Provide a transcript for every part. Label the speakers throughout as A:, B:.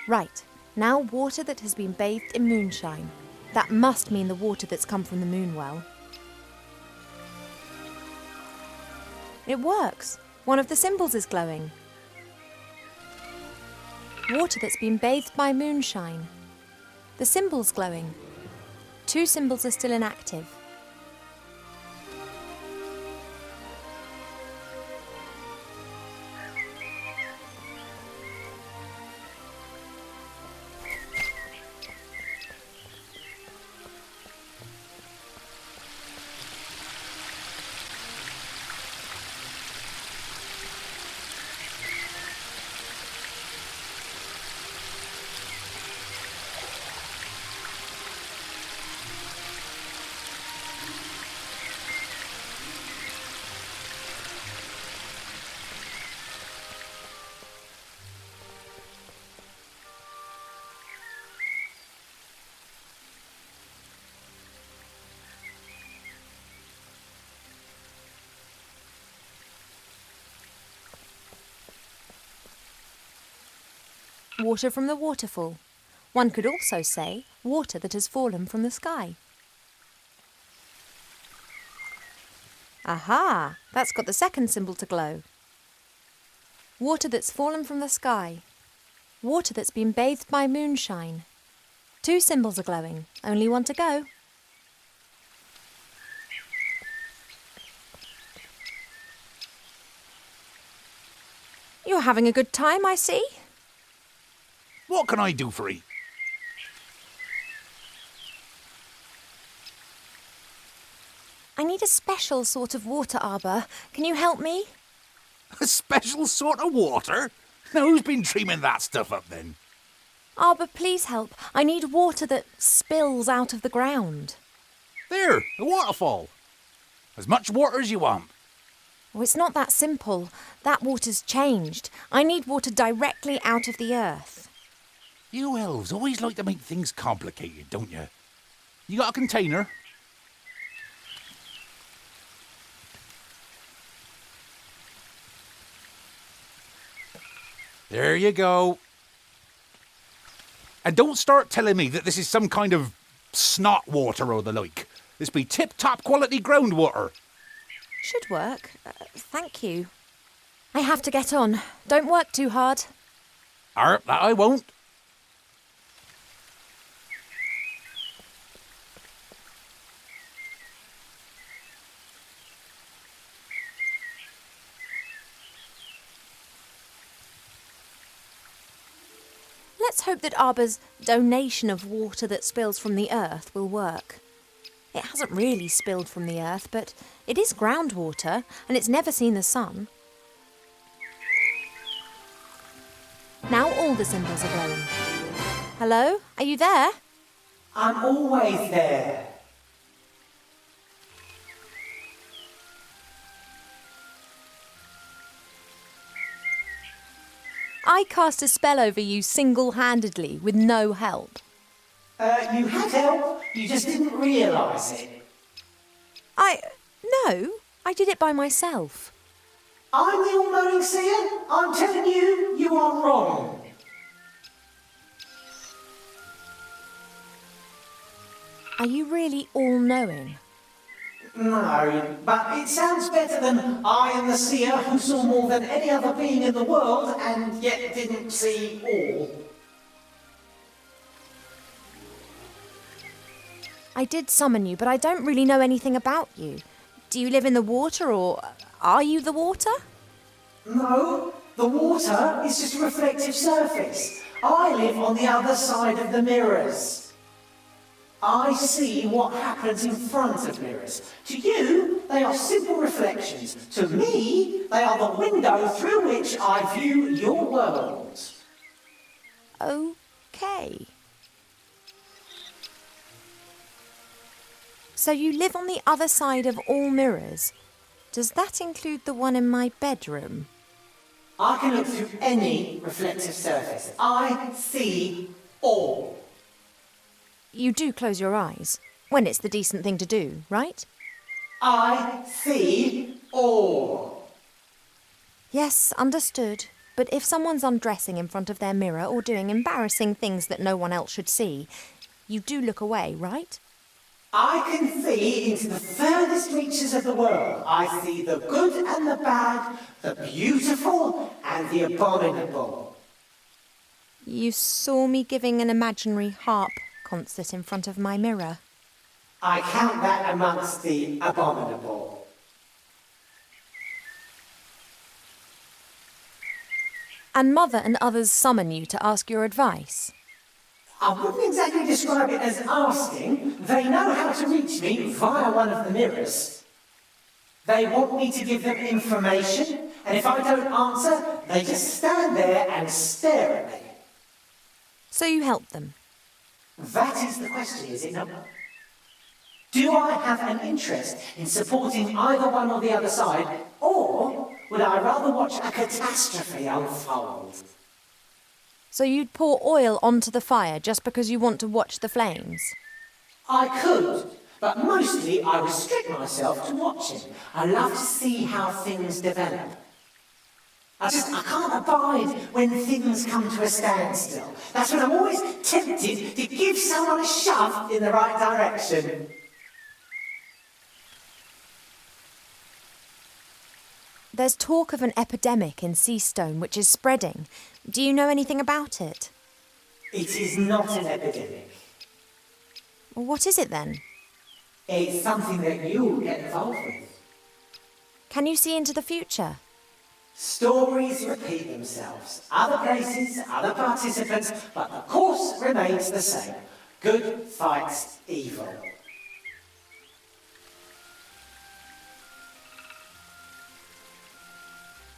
A: Right, now water that has been bathed in moonshine. That must mean the water that's come from the moon well. It works. One of the symbols is glowing. Water that's been bathed by moonshine. The symbol's glowing. 2 symbols are still inactive. Water from the waterfall. One could also say water that has fallen from the sky. Aha! That's got the second symbol to glow. Water that's fallen from the sky. Water that's been bathed by moonshine. 2 symbols are glowing, only one to go. You're having a good time, I see.
B: What can I do for you?
A: I need a special sort of water arbour. Can you help me?
B: A special sort of water? Now who's been dreaming that stuff up then?
A: Arbour, please help. I need water that spills out of the ground.
B: There, a waterfall. As much water as you want.
A: Oh, it's not that simple. That water's changed. I need water directly out of the earth.
B: You elves always like to make things complicated, don't you? You got a container? There you go. And don't start telling me that this is some kind of snot water or the like. This be tip-top quality groundwater.
A: Should work. Thank you. I have to get on. Don't work too hard.
B: That I won't.
A: Let's hope that Arbour's donation of water that spills from the earth will work. It hasn't really spilled from the earth, but it is groundwater, and it's never seen the sun. Now all the symbols are glowing. Hello? Are you there?
C: I'm always there.
A: I cast a spell over you single-handedly with no help.
C: You had help, you just didn't realise it.
A: No, I did it by myself.
C: I'm the all-knowing seer. I'm telling you, you are wrong.
A: Are you really all-knowing?
C: No, but it sounds better than I am the seer who saw more than any other being in the world and yet didn't see all.
A: I did summon you, but I don't really know anything about you. Do you live in the water, or are you the water?
C: No, the water is just a reflective surface. I live on the other side of the mirrors. I see what happens in front of mirrors. To you, they are simple reflections. To me, they are the window through which I view your world.
A: Okay. So you live on the other side of all mirrors. Does that include the one in my bedroom?
C: I can look through any reflective surface. I see all.
A: You do close your eyes, when it's the decent thing to do, right?
C: I see all.
A: Yes, understood. But if someone's undressing in front of their mirror or doing embarrassing things that no one else should see, you do look away, right?
C: I can see into the furthest reaches of the world. I see the good and the bad, the beautiful and the abominable.
A: You saw me giving an imaginary harp concert in front of my mirror.
C: I count that amongst the abominable.
A: And Mother and others summon you to ask your advice.
C: I wouldn't exactly describe it as asking. They know how to reach me via one of the mirrors. They want me to give them information, and if I don't answer, they just stand there and stare at me.
A: So you help them.
C: That is the question, is it not? Do I have an interest in supporting either one or the other side, or would I rather watch a catastrophe unfold?
A: So you'd pour oil onto the fire just because you want to watch the flames?
C: I could, but mostly I restrict myself to watching. I love to see how things develop. I can't abide when things come to a standstill. That's when I'm always tempted to give someone a shove in the right direction.
A: There's talk of an epidemic in Seastone which is spreading. Do you know anything about it?
C: It is not an epidemic.
A: Well, what is it then?
C: It's something that you get involved with.
A: Can you see into the future?
C: Stories repeat themselves. Other places, other participants, but the course remains the same. Good fights evil.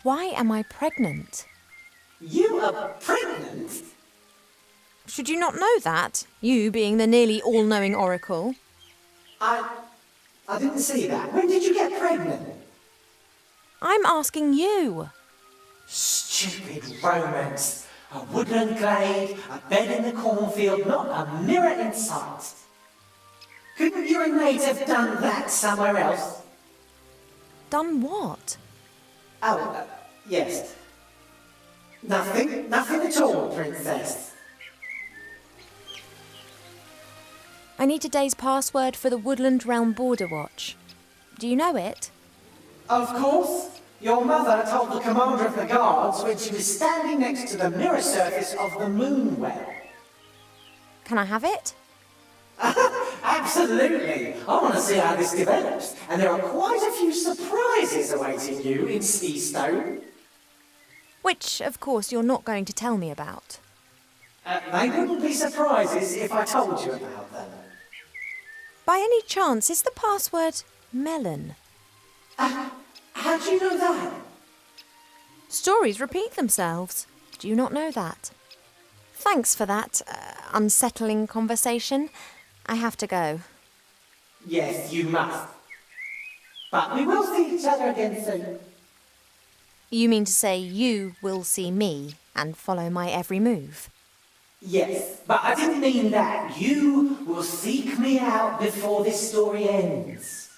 A: Why am I pregnant?
C: You are pregnant?
A: Should you not know that? You being the nearly all-knowing oracle.
C: I didn't see that. When did you get pregnant?
A: I'm asking you.
C: Stupid romance. A woodland glade, a bed in the cornfield, not a mirror in sight. Couldn't you and Nate have done that somewhere else?
A: Done what?
C: Oh, yes. Nothing at all, Princess.
A: I need today's password for the Woodland Realm Border Watch. Do you know it?
C: Of course. Your mother told the commander of the guards when she was standing next to the mirror surface of the moon well.
A: Can I have it?
C: Absolutely. I want to see how this develops. And there are quite a few surprises awaiting you in Seastone.
A: Which, of course, you're not going to tell me about.
C: They wouldn't be surprises if I told you about them.
A: By any chance, is the password melon?
C: How do you know that?
A: Stories repeat themselves. Do you not know that? Thanks for that unsettling conversation. I have to go.
C: Yes, you must. But we will see each other again soon.
A: You mean to say you will see me and follow my every move?
C: Yes, but I didn't mean that. You will seek me out before this story ends.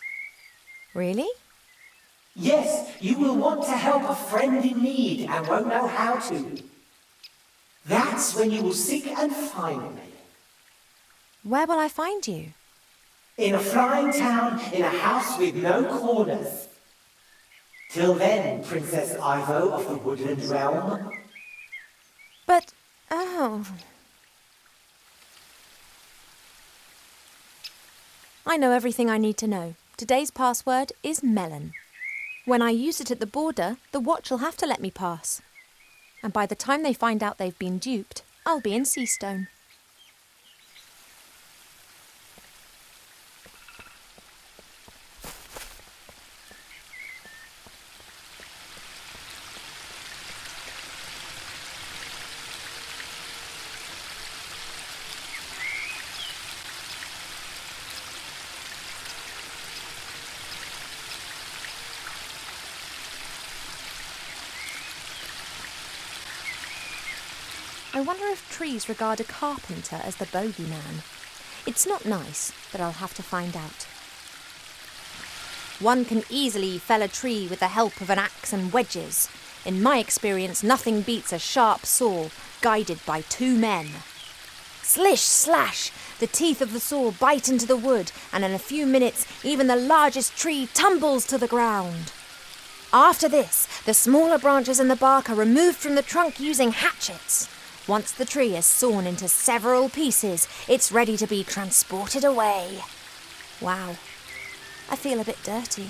A: Really?
C: Yes, you will want to help a friend in need and won't know how to. That's when you will seek and find me.
A: Where will I find you?
C: In a flying town, in a house with no corners. Till then, Princess Ivo of the Woodland Realm.
A: But, oh... I know everything I need to know. Today's password is melon. When I use it at the border, the watch will have to let me pass. And by the time they find out they've been duped, I'll be in Seastone. I wonder if trees regard a carpenter as the bogeyman. It's not nice, but I'll have to find out. One can easily fell a tree with the help of an axe and wedges. In my experience, nothing beats a sharp saw guided by two men. Slish, slash! The teeth of the saw bite into the wood, and in a few minutes, even the largest tree tumbles to the ground. After this, the smaller branches and the bark are removed from the trunk using hatchets. Once the tree is sawn into several pieces, it's ready to be transported away. Wow, I feel a bit dirty.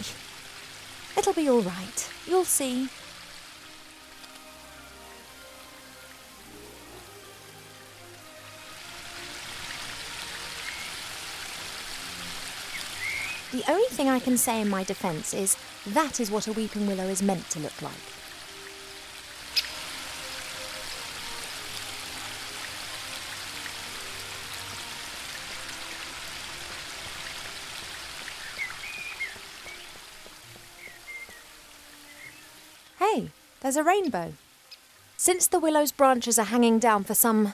A: It'll be all right, you'll see. The only thing I can say in my defence is that is what a weeping willow is meant to look like. Hey, there's a rainbow. Since the willow's branches are hanging down for some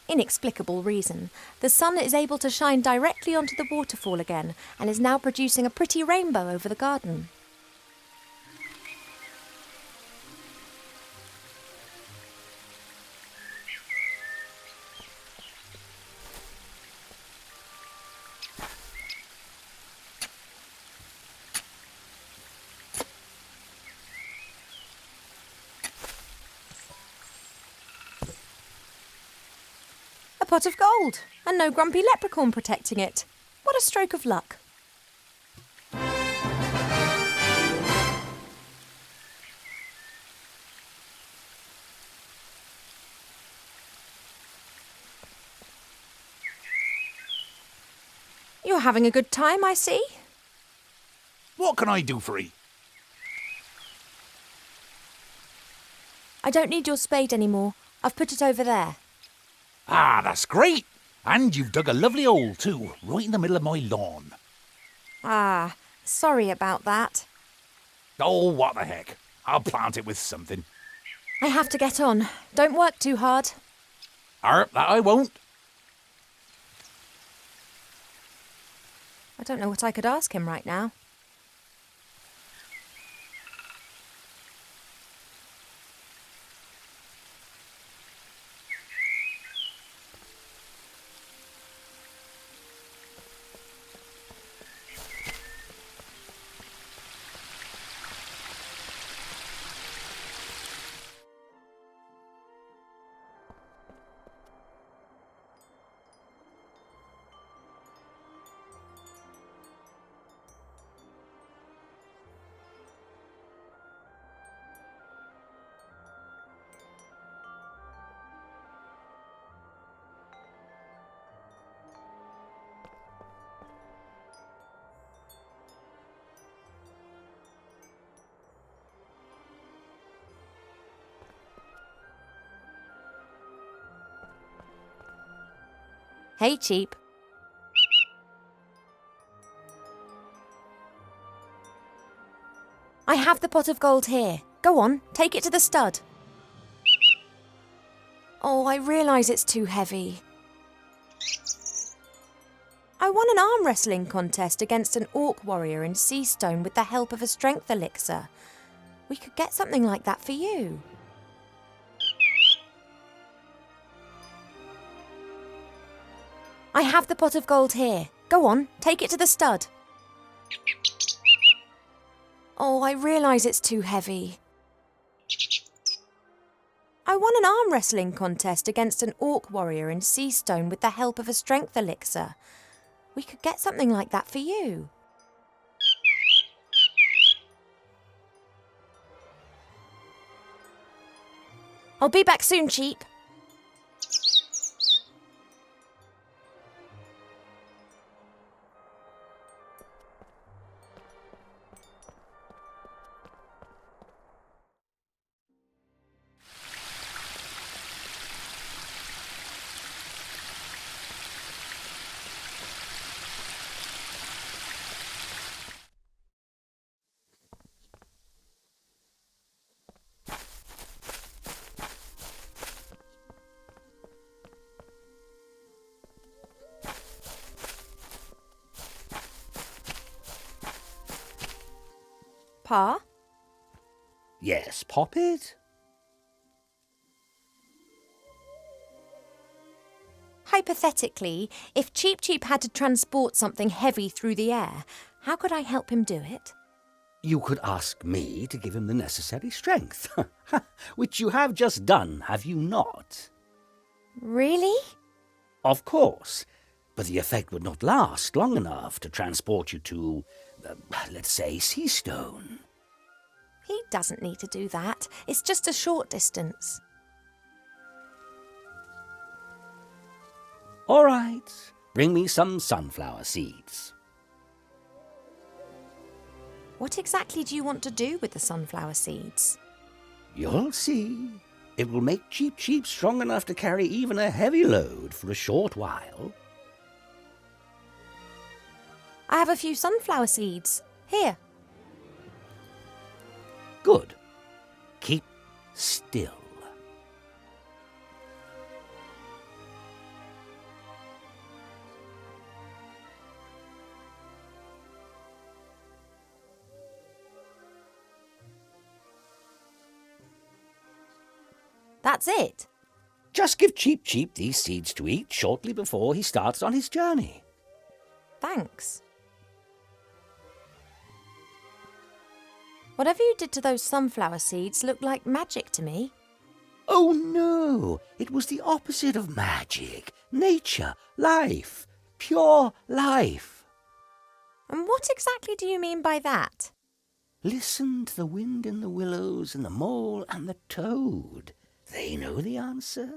A: inexplicable reason, the sun is able to shine directly onto the waterfall again and is now producing a pretty rainbow over the garden. A pot of gold, and no grumpy leprechaun protecting it. What a stroke of luck. You're having a good time, I see.
B: What can I do for 'ee?
A: I don't need your spade anymore. I've put it over there.
B: Ah, that's great. And you've dug a lovely hole too, right in the middle of my lawn.
A: Ah, sorry about that.
B: Oh, what the heck. I'll plant it with something.
A: I have to get on. Don't work too hard.
B: That I won't.
A: I don't know what I could ask him right now. Hey, Cheap. I have the pot of gold here. Go on, take it to the stud. Oh, I realise it's too heavy. I won an arm wrestling contest against an orc warrior in Seastone with the help of a strength elixir. We could get something like that for you. I have the pot of gold here. Go on, take it to the stud. Oh, I realise it's too heavy. I won an arm wrestling contest against an orc warrior in Seastone with the help of a strength elixir. We could get something like that for you. I'll be back soon, Cheap. Pa?
D: Yes, Poppet?
A: Hypothetically, if Cheep Cheep had to transport something heavy through the air, how could I help him do it?
D: You could ask me to give him the necessary strength, which you have just done, have you not?
A: Really?
D: Of course, but the effect would not last long enough to transport you to, let's say, Seastone.
A: He doesn't need to do that. It's just a short distance.
D: All right, bring me some sunflower seeds.
A: What exactly do you want to do with the sunflower seeds?
D: You'll see. It will make Cheep Cheep strong enough to carry even a heavy load for a short while.
A: I have a few sunflower seeds. Here.
D: Good. Keep still.
A: That's it.
D: Just give Cheep Cheep these seeds to eat shortly before he starts on his journey.
A: Thanks. Whatever you did to those sunflower seeds looked like magic to me.
D: Oh no, it was the opposite of magic. Nature, life, pure life.
A: And what exactly do you mean by that?
D: Listen to the wind in the willows and the mole and the toad. They know the answer.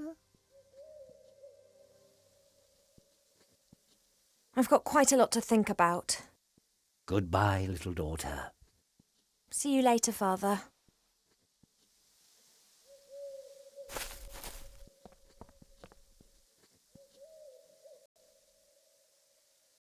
A: I've got quite a lot to think about.
D: Goodbye, little daughter.
A: See you later, Father.